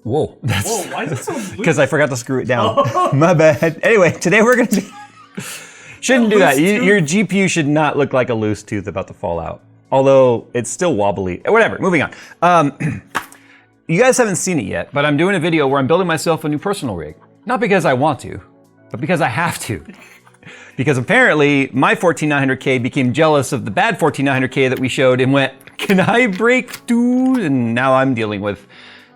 Whoa. Whoa, why is it so loose? Because I forgot to screw it down. My bad. Anyway, today we're going to shouldn't do that. Your GPU should not look like a loose tooth about to fall out. Although it's still wobbly. Whatever, moving on. You guys haven't seen it yet, but I'm doing a video where I'm building myself a new personal rig. Not because I want to, but because I have to. Because apparently my 14900K became jealous of the bad 14900K that we showed and went, can I break, dude? And now I'm dealing with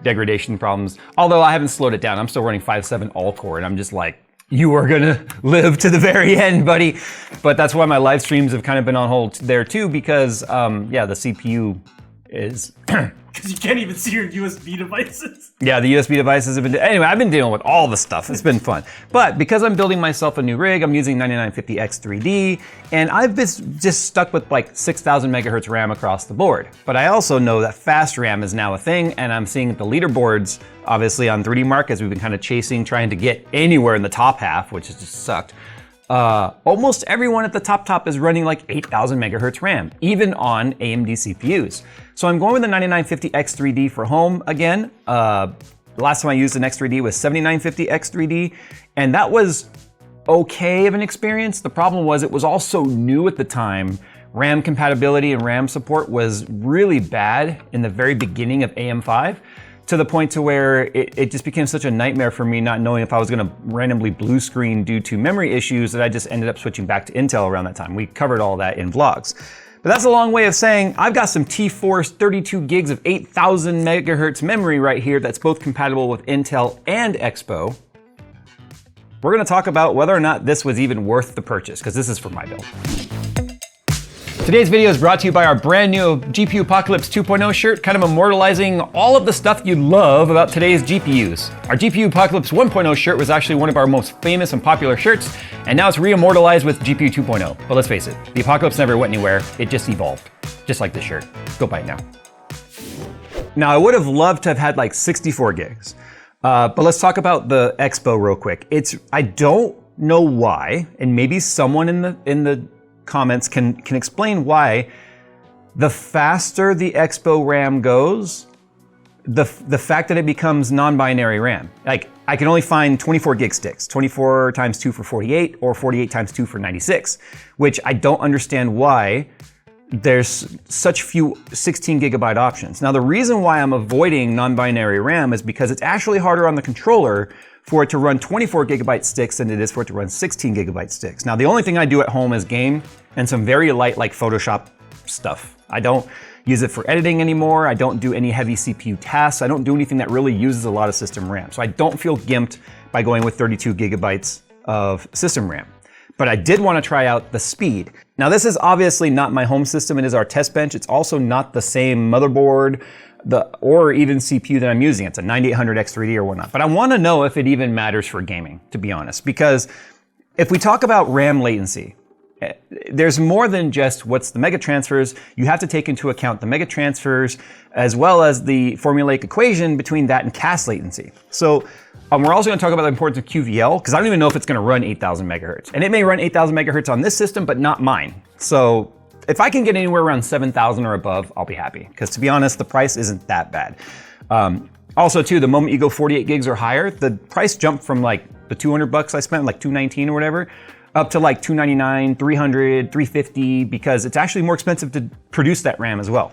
degradation problems. Although I haven't slowed it down. I'm still running 5.7 all-core and I'm just like, you are gonna live to the very end, buddy. But that's why my live streams have kind of been on hold there too, because yeah, the CPU is... Because you can't even see your USB devices. Yeah, the USB devices have been... Anyway, I've been dealing with all the stuff. It's been fun. But because I'm building myself a new rig, I'm using 9950X3D, and I've been just stuck with like 6,000 megahertz RAM across the board. But I also know that fast RAM is now a thing, and I'm seeing the leaderboards, obviously on 3D Mark, as we've been kind of chasing, trying to get anywhere in the top half, which has just sucked. Almost everyone at the top is running like 8,000 megahertz RAM, even on AMD CPUs. So I'm going with the 9950X3D for home again. The last time I used an X3D was 7950X3D, and that was okay of an experience. The problem was it was all so new at the time. RAM compatibility and RAM support was really bad in the very beginning of AM5. To the point to where it just became such a nightmare for me not knowing if I was gonna randomly blue screen due to memory issues that I just ended up switching back to Intel around that time. We covered all that in vlogs. But that's a long way of saying I've got some T-Force 32 gigs of 8,000 megahertz memory right here that's both compatible with Intel and Expo. We're gonna talk about whether or not this was even worth the purchase, because this is for my build. Today's video is brought to you by our brand new GPU Apocalypse 2.0 shirt, kind of immortalizing all of the stuff you love about today's GPUs. Our GPU Apocalypse 1.0 shirt was actually one of our most famous and popular shirts, and now it's re-immortalized with GPU 2.0. But let's face it, the Apocalypse never went anywhere, it just evolved. Just like this shirt. Go buy it now. Now, I would have loved to have had like 64 gigs, but let's talk about the Expo real quick. I don't know why, and maybe someone in the comments can explain why the faster the Expo RAM goes, the fact that it becomes non-binary RAM. Like, I can only find 24 gig sticks, 24 times 2 for 48 or 48 times 2 for 96, which I don't understand why there's such few 16 gigabyte options. Now, the reason why I'm avoiding non-binary RAM is because it's actually harder on the controller for it to run 24 gigabyte sticks than it is for it to run 16 gigabyte sticks. Now, the only thing I do at home is game and some very light like Photoshop stuff. I don't use it for editing anymore. I don't do any heavy CPU tasks. I don't do anything that really uses a lot of system RAM. So I don't feel gimped by going with 32 gigabytes of system RAM. But I did want to try out the speed. Now, this is obviously not my home system. It is our test bench. It's also not the same motherboard or even CPU that I'm using. It's a 9800X3D or whatnot. But I want to know if it even matters for gaming, to be honest. Because if we talk about RAM latency, there's more than just what's the mega transfers. You have to take into account the mega transfers as well as the formulaic equation between that and CAS latency. So we're also going to talk about the importance of QVL, because I don't even know if it's going to run 8,000 megahertz. And it may run 8,000 megahertz on this system, but not mine. So if I can get anywhere around 7,000 or above, I'll be happy. Because to be honest, the price isn't that bad. Also too, the moment you go 48 gigs or higher, the price jumped from like the 200 bucks I spent, like 219 or whatever, up to like 299, 300, 350, because it's actually more expensive to produce that RAM as well.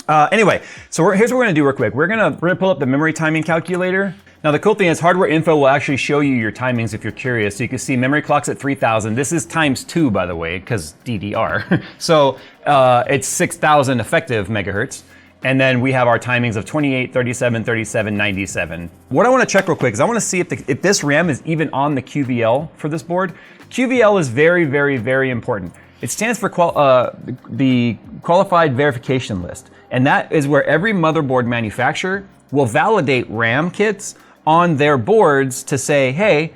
Anyway, so here's what we're gonna do real quick. We're gonna pull up the memory timing calculator. Now the cool thing is Hardware Info will actually show you your timings if you're curious. So you can see memory clocks at 3,000. This is times 2, by the way, because DDR. So it's 6,000 effective megahertz. And then we have our timings of 28, 37, 37, 97. What I want to check real quick is I want to see if this RAM is even on the QVL for this board. QVL is very, very, very important. It stands for the Qualified Verification List. And that is where every motherboard manufacturer will validate RAM kits on their boards to say, hey,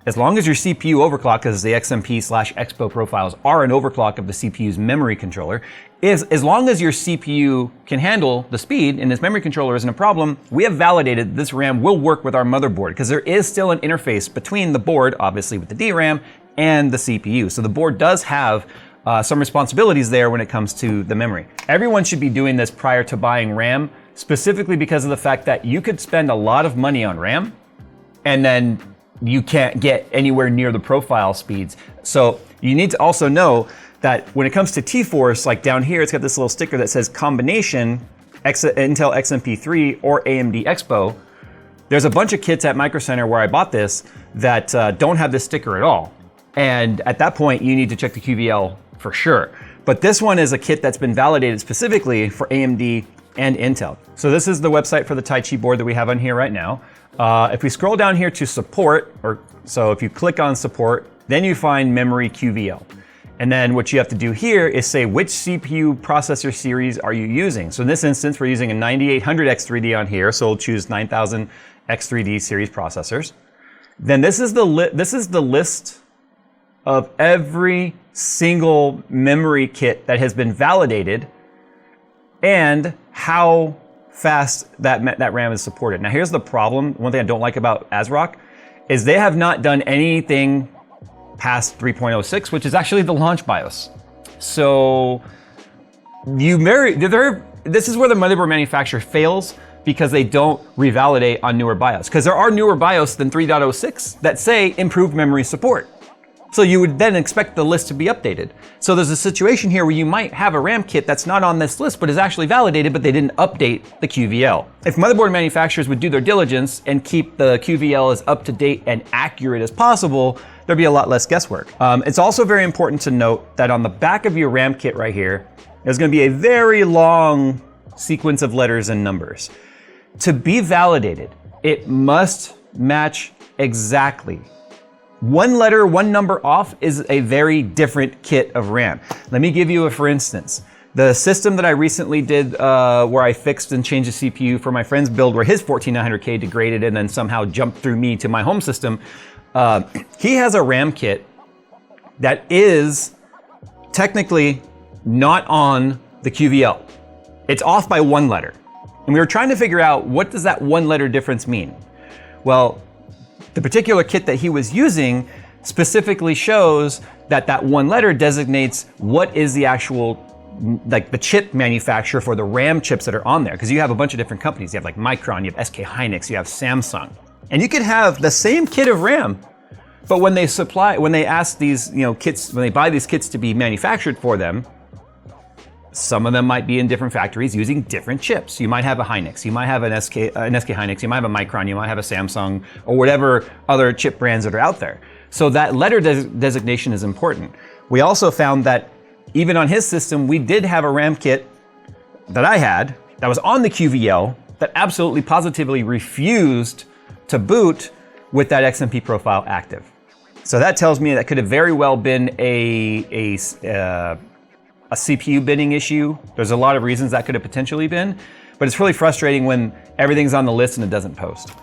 as long as your CPU overclock, because the XMP/Expo profiles are an overclock of the CPU's memory controller, as long as your CPU can handle the speed and this memory controller isn't a problem, we have validated this RAM will work with our motherboard, because there is still an interface between the board, obviously with the DRAM, and the CPU. So the board does have some responsibilities there when it comes to the memory. Everyone should be doing this prior to buying RAM, specifically because of the fact that you could spend a lot of money on RAM and then you can't get anywhere near the profile speeds. So you need to also know that when it comes to T-Force, like down here, it's got this little sticker that says combination Intel XMP3 or AMD Expo. There's a bunch of kits at Micro Center where I bought this that don't have this sticker at all. And at that point, you need to check the QVL for sure. But this one is a kit that's been validated specifically for AMD and Intel. So this is the website for the Taichi board that we have on here right now. If we scroll down here to support, so if you click on support, then you find memory QVL. And then what you have to do here is say which CPU processor series are you using. So in this instance, we're using a 9800X3D on here, so we'll choose 9000X3D series processors. Then this is the list of every single memory kit that has been validated and how fast that RAM is supported. Now here's the problem. One thing I don't like about ASRock is they have not done anything past 3.06, which is actually the launch BIOS. So this is where the motherboard manufacturer fails because they don't revalidate on newer BIOS. Because there are newer BIOS than 3.06 that say improved memory support. So you would then expect the list to be updated. So there's a situation here where you might have a RAM kit that's not on this list, but is actually validated, but they didn't update the QVL. If motherboard manufacturers would do their diligence and keep the QVL as up to date and accurate as possible, there'd be a lot less guesswork. It's also very important to note that on the back of your RAM kit right here, there's gonna be a very long sequence of letters and numbers. To be validated, it must match exactly. One letter, one number off is a very different kit of RAM. Let me give you a for instance. The system that I recently did where I fixed and changed the CPU for my friend's build where his 14900K degraded and then somehow jumped through me to my home system, he has a RAM kit that is technically not on the QVL. It's off by one letter. And we were trying to figure out what does that one letter difference mean? Well, the particular kit that he was using specifically shows that that one letter designates what is the actual, like the chip manufacturer for the RAM chips that are on there. Because you have a bunch of different companies. You have like Micron, you have SK Hynix, you have Samsung. And you could have the same kit of RAM, but when they ask these kits, when they buy these kits to be manufactured for them, some of them might be in different factories using different chips. You might have a Hynix, you might have an SK Hynix, you might have a Micron, you might have a Samsung, or whatever other chip brands that are out there. So that letter designation is important. We also found that even on his system, we did have a RAM kit that I had that was on the QVL that absolutely positively refused to boot with that XMP profile active. So that tells me that could have very well been a CPU binning issue. There's a lot of reasons that could have potentially been, but it's really frustrating when everything's on the list and it doesn't post.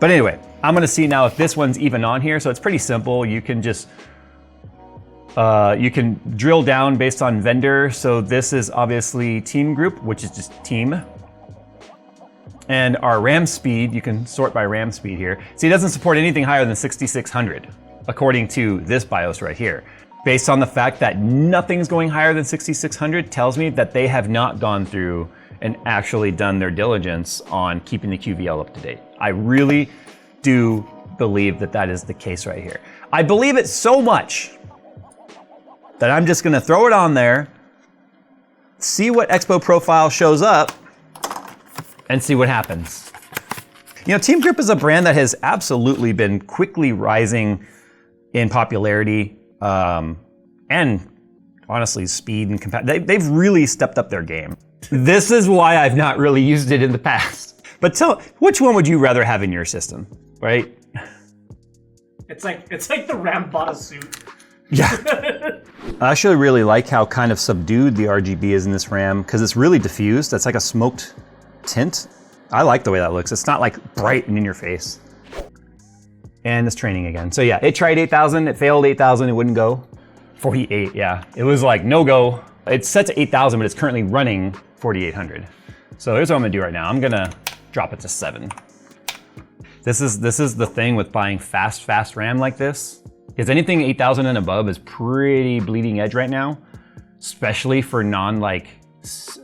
But anyway, I'm gonna see now if this one's even on here. So it's pretty simple. You can just, you can drill down based on vendor. So this is obviously team group, which is just team. And our RAM speed, you can sort by RAM speed here. See, it doesn't support anything higher than 6600, according to this BIOS right here. Based on the fact that nothing's going higher than 6600 tells me that they have not gone through and actually done their diligence on keeping the QVL up to date. I really do believe that that is the case right here. I believe it so much that I'm just gonna throw it on there, see what Expo profile shows up, and see what happens. Team Grip is a brand that has absolutely been quickly rising in popularity. And honestly, speed and they've really stepped up their game. This is why I've not really used it in the past. But which one would you rather have in your system, right? It's like the RAM bought a suit. Yeah. I actually really like how kind of subdued the RGB is in this RAM because it's really diffused. That's like a smoked tint. I like the way that looks. It's not like bright and in your face. And it's training again. So yeah, it tried 8000, it failed 8000, it wouldn't go. 48, yeah. It was like no go. It's set to 8000, but it's currently running 4800. So here's what I'm gonna do right now. I'm gonna drop it to 7. This is the thing with buying fast RAM like this. Because anything 8000 and above is pretty bleeding edge right now, especially for non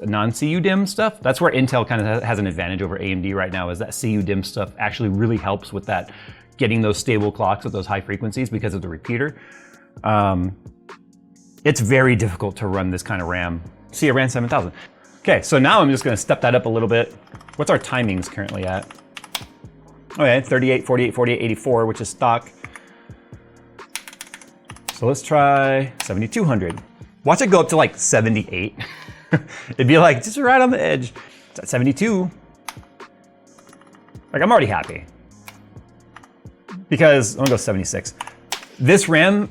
non-CU DIMM stuff. That's where Intel kind of has an advantage over AMD right now, is that CU DIMM stuff actually really helps with that, getting those stable clocks at those high frequencies because of the repeater. It's very difficult to run this kind of RAM. See, I ran 7000. Okay, so now I'm just gonna step that up a little bit. What's our timings currently at? Okay, 38, 48, 48, 84, which is stock. So let's try 7200. Watch it go up to like 78. It'd be like just right on the edge. It's at 72. Like, I'm already happy. Because I'm gonna go 76. This RAM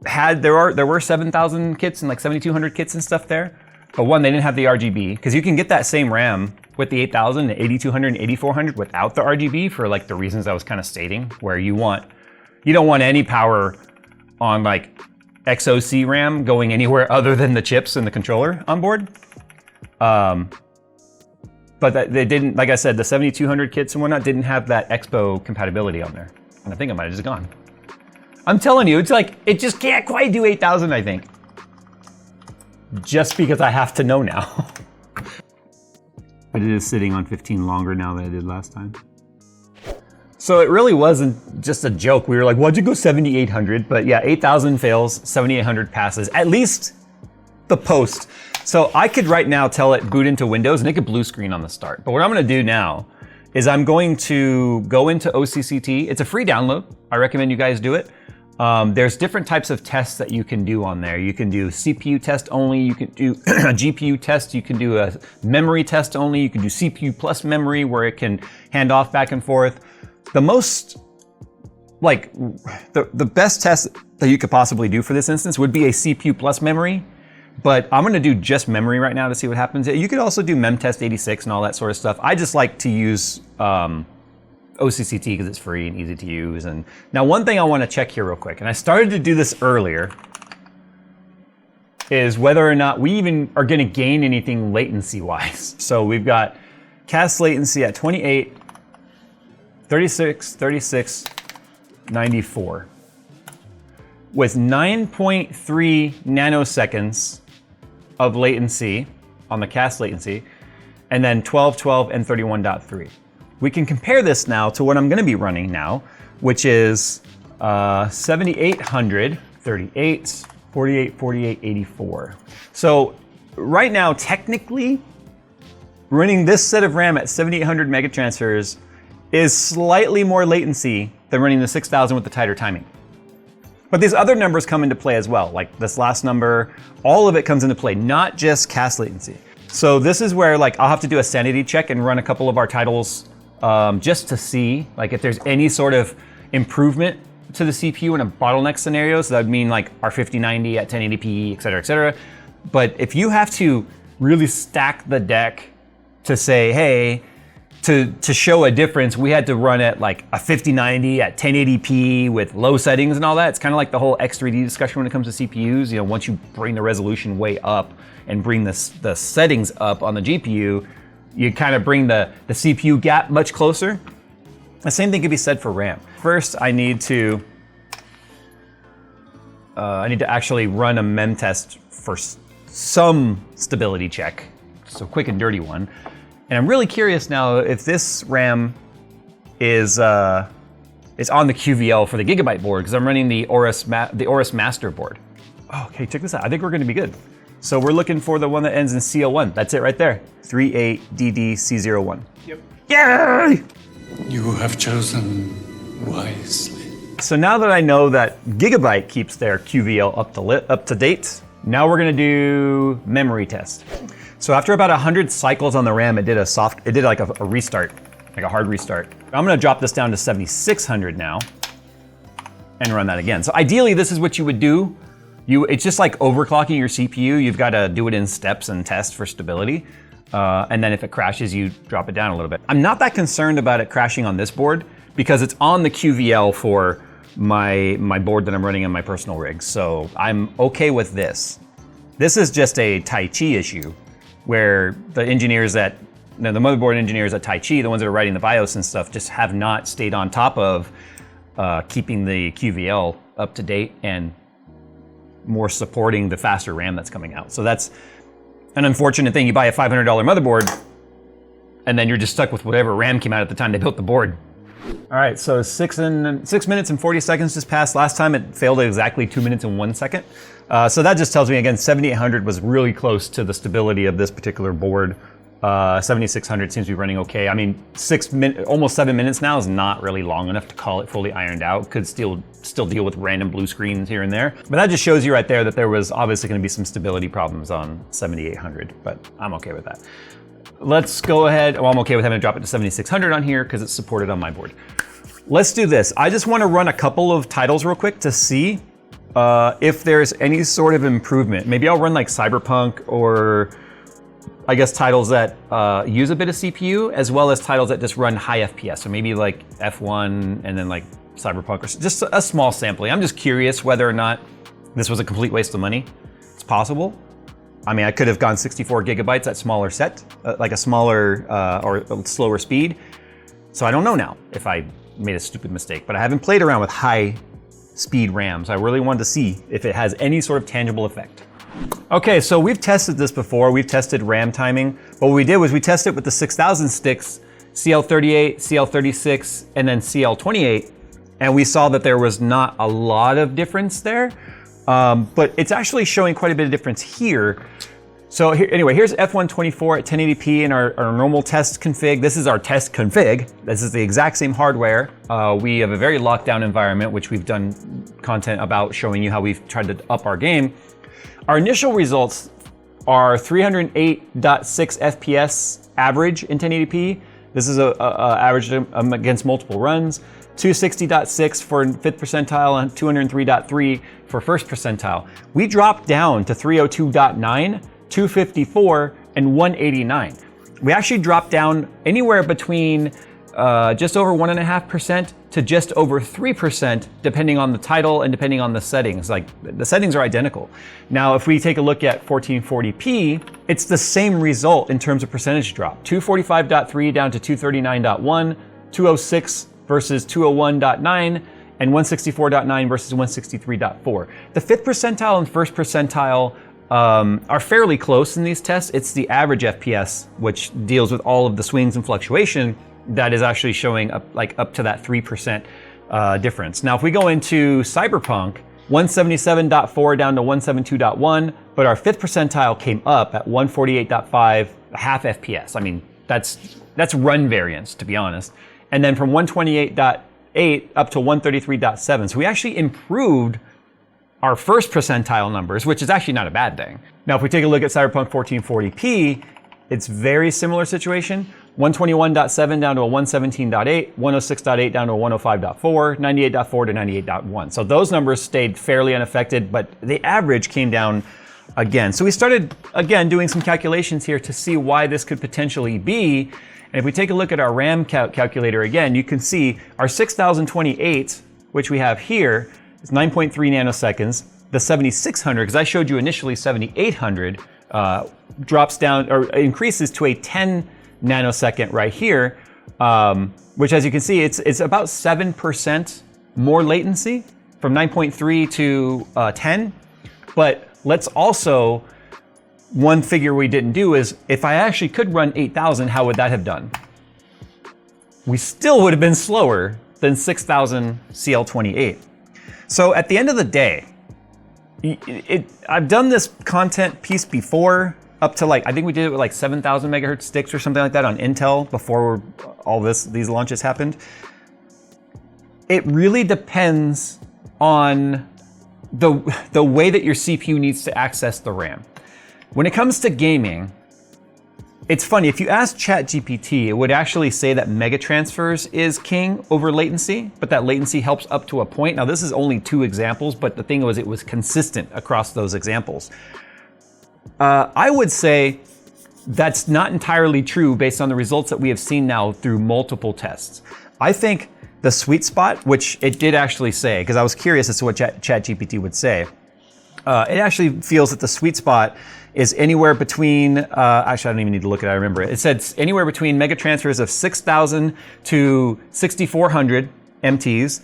had, there were 7000 kits and like 7200 kits and stuff there. But one, they didn't have the RGB, because you can get that same RAM with the 8000 and 8200 and 8400 without the RGB for like the reasons I was kind of stating, where you don't want any power on like XOC RAM going anywhere other than the chips and the controller on board. But they didn't, like I said, the 7200 kits and whatnot didn't have that Expo compatibility on there. And I think it might have just gone. I'm telling you, it's like, it just can't quite do 8000, I think. Just because I have to know now. But it is sitting on 15 longer now than it did last time. So it really wasn't just a joke. We were like, why'd you go 7800? But yeah, 8000 fails, 7800 passes, at least the post. So I could right now tell it boot into Windows and it could blue screen on the start. But what I'm gonna do now is I'm going to go into OCCT. It's a free download. I recommend you guys do it. There's different types of tests that you can do on there. You can do CPU test only, you can do a GPU test, you can do a memory test only, you can do CPU plus memory where it can hand off back and forth. The most, like, the best test that you could possibly do for this instance would be a CPU plus memory, but I'm gonna do just memory right now to see what happens. You could also do memtest 86 and all that sort of stuff. I just like to use OCCT because it's free and easy to use. And now one thing I want to check here real quick, and I started to do this earlier, is whether or not we even are going to gain anything latency wise. So we've got cast latency at 28, 36, 36, 94 with 9.3 nanoseconds of latency on the cast latency, and then 12, 12, and 31.3. We can compare this now to what I'm gonna be running now, which is 7800, 38, 48, 48, 84. So right now, technically, running this set of RAM at 7800 megatransfers is slightly more latency than running the 6000 with the tighter timing. But these other numbers come into play as well, like this last number, all of it comes into play, not just cast latency. So this is where like I'll have to do a sanity check and run a couple of our titles just to see like if there's any sort of improvement to the CPU in a bottleneck scenario. So that would mean like our 5090 at 1080p, et cetera, et cetera. But if you have to really stack the deck to say, hey, to show a difference, we had to run at like a 5090 at 1080p with low settings and all that. It's kind of like the whole X3D discussion when it comes to CPUs. You know, once you bring the resolution way up and bring the settings up on the GPU, you kind of bring the CPU gap much closer. The same thing could be said for RAM. First, I need to actually run a mem test for some stability check, so quick and dirty one. And I'm really curious now if this RAM is on the QVL for the Gigabyte board, because I'm running the Aorus Master board. Oh, okay, check this out. I think we're going to be good. So we're looking for the one that ends in CO1. That's it right there. 38DDC01. Yep. Yay! You have chosen wisely. So now that I know that Gigabyte keeps their QVL up to date, now we're gonna do memory test. So after about 100 cycles on the RAM, it did like a restart, like a hard restart. I'm gonna drop this down to 7600 now and run that again. So ideally, this is what you would do. It's just like overclocking your CPU. You've got to do it in steps and test for stability. And then if it crashes, you drop it down a little bit. I'm not that concerned about it crashing on this board because it's on the QVL for my board that I'm running in my personal rig. So I'm okay with this. This is just a Taichi issue where the engineers the motherboard engineers at Taichi, the ones that are writing the BIOS and stuff, just have not stayed on top of keeping the QVL up to date and more supporting the faster RAM that's coming out. So that's an unfortunate thing. You buy a $500 motherboard, and then you're just stuck with whatever RAM came out at the time they built the board. All right, so 6 minutes and 40 seconds just passed. Last time it failed at exactly 2 minutes and 1 second. So that just tells me, again, 7800 was really close to the stability of this particular board. 7600 seems to be running okay. I mean, almost 7 minutes now is not really long enough to call it fully ironed out. Could still deal with random blue screens here and there. But that just shows you right there that there was obviously going to be some stability problems on 7800, but I'm okay with that. Let's go ahead. Well, I'm okay with having to drop it to 7600 on here because it's supported on my board. Let's do this. I just want to run a couple of titles real quick to see if there's any sort of improvement. Maybe I'll run like Cyberpunk, or I guess titles that use a bit of CPU, as well as titles that just run high FPS. So maybe like F1 and then like Cyberpunk, or just a small sampling. I'm just curious whether or not this was a complete waste of money. It's possible. I mean, I could have gone 64 gigabytes at smaller set, like a smaller or a slower speed. So I don't know now if I made a stupid mistake, but I haven't played around with high speed RAMs. I really wanted to see if it has any sort of tangible effect. Okay, so we've tested this before. We've tested RAM timing, but what we did was we tested it with the 6000 sticks, CL38, CL36, and then CL28, and we saw that there was not a lot of difference there. But it's actually showing quite a bit of difference here. So anyway, here's F124 at 1080p in our normal test config. This is our test config. This is the exact same hardware. We have a very locked down environment, which we've done content about showing you how we've tried to up our game. Our initial results are 308.6 FPS average in 1080p. This is a average against multiple runs. 260.6 for 5th percentile and 203.3 for 1st percentile. We dropped down to 302.9, 254, and 189. We actually dropped down anywhere between just over 1.5% to just over 3%, depending on the title and depending on the settings. Like, the settings are identical. Now, if we take a look at 1440p, it's the same result in terms of percentage drop. 245.3 down to 239.1, 206 versus 201.9, and 164.9 versus 163.4. The 5th percentile and 1st percentile are fairly close in these tests. It's the average FPS, which deals with all of the swings and fluctuation, that is actually showing up to that 3% difference. Now, if we go into Cyberpunk, 177.4 down to 172.1, but our 5th percentile came up at 148.5, half FPS. I mean, that's run variance, to be honest. And then from 128.8 up to 133.7. So we actually improved our 1st percentile numbers, which is actually not a bad thing. Now, if we take a look at Cyberpunk 1440p, it's very similar situation. 121.7 down to a 117.8, 106.8 down to a 105.4, 98.4 to 98.1. So those numbers stayed fairly unaffected, but the average came down again. So we started, again, doing some calculations here to see why this could potentially be. And if we take a look at our RAM calculator again, you can see our 6028, which we have here, is 9.3 nanoseconds. The 7600, because I showed you initially 7800, drops down or increases to a 10 nanosecond right here, which, as you can see, it's about 7% more latency from 9.3 to 10. But let's also, one figure we didn't do is, if I actually could run 8000, how would that have done? We still would have been slower than 6000 CL28. So at the end of the day, I've done this content piece before, up to I think we did it with 7,000 megahertz sticks or something like that on Intel before all these launches happened. It really depends on the way that your CPU needs to access the RAM. When it comes to gaming, it's funny, if you ask ChatGPT, it would actually say that mega transfers is king over latency, but that latency helps up to a point. Now, this is only 2 examples, but the thing was, it was consistent across those examples. I would say that's not entirely true based on the results that we have seen now through multiple tests. I think the sweet spot, which it did actually say, because I was curious as to what ChatGPT would say, it actually feels that the sweet spot is anywhere between, actually I don't even need to look at it, I remember it. It said anywhere between mega transfers of 6,000 to 6,400 MTs,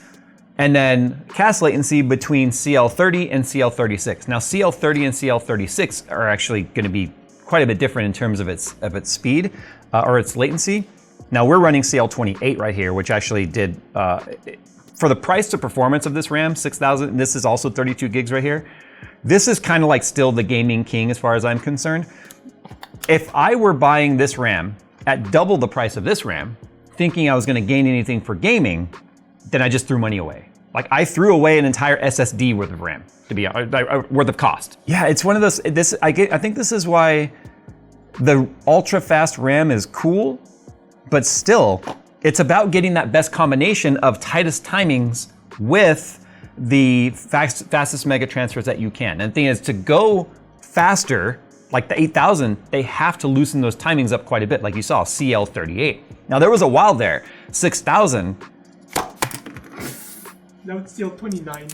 and then cast latency between CL30 and CL36. Now, CL30 and CL36 are actually going to be quite a bit different in terms of its speed or its latency. Now we're running CL28 right here, which actually did, for the price to performance of this RAM, 6,000, this is also 32 gigs right here. This is kind of like still the gaming king as far as I'm concerned. If I were buying this RAM at double the price of this RAM, thinking I was gonna gain anything for gaming, then I just threw money away. Like I threw away an entire SSD worth of RAM, to be worth of cost. Yeah, it's one of those, I think this is why the ultra fast RAM is cool, but still, it's about getting that best combination of tightest timings with the fastest mega transfers that you can. And the thing is, to go faster, like the 8000, they have to loosen those timings up quite a bit, like you saw, CL38. Now there was a while there, 6000. Now it's still 29.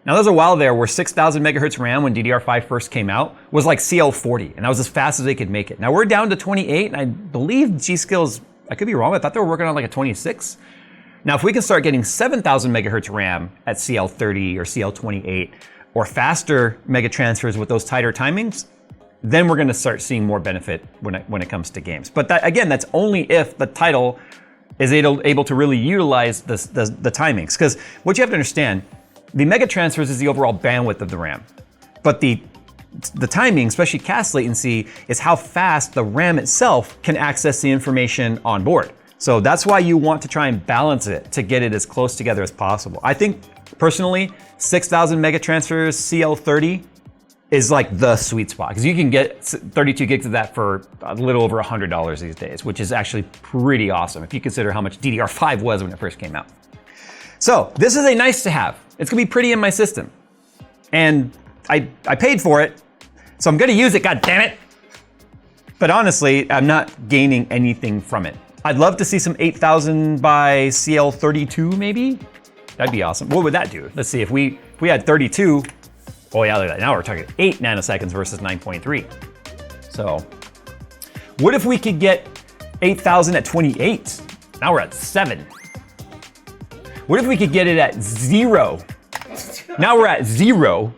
Now there's a while there where 6,000 megahertz RAM when DDR5 first came out was like CL40, and that was as fast as they could make it. Now we're down to 28, and I believe G-Skill's, I could be wrong, I thought they were working on like a 26. Now if we can start getting 7,000 megahertz RAM at CL30 or CL28, or faster mega transfers with those tighter timings, then we're gonna start seeing more benefit when it comes to games. But that, again, that's only if the title is able to really utilize the timings. Because what you have to understand, the mega transfers is the overall bandwidth of the RAM. But the timing, especially cast latency, is how fast the RAM itself can access the information on board. So that's why you want to try and balance it to get it as close together as possible. I think personally, 6,000 mega transfers CL30 is like the sweet spot, because you can get 32 gigs of that for a little over $100 these days, which is actually pretty awesome if you consider how much DDR5 was when it first came out. So this is a nice to have. It's gonna be pretty in my system. And I paid for it, so I'm gonna use it, god damn it. But honestly, I'm not gaining anything from it. I'd love to see some 8000 by CL32 maybe. That'd be awesome. What would that do? Let's see, if we had 32, oh yeah, look at that. Now we're talking 8 nanoseconds versus 9.3. So what if we could get 8000 at 28? Now we're at 7. What if we could get it at 0? Now we're at 0.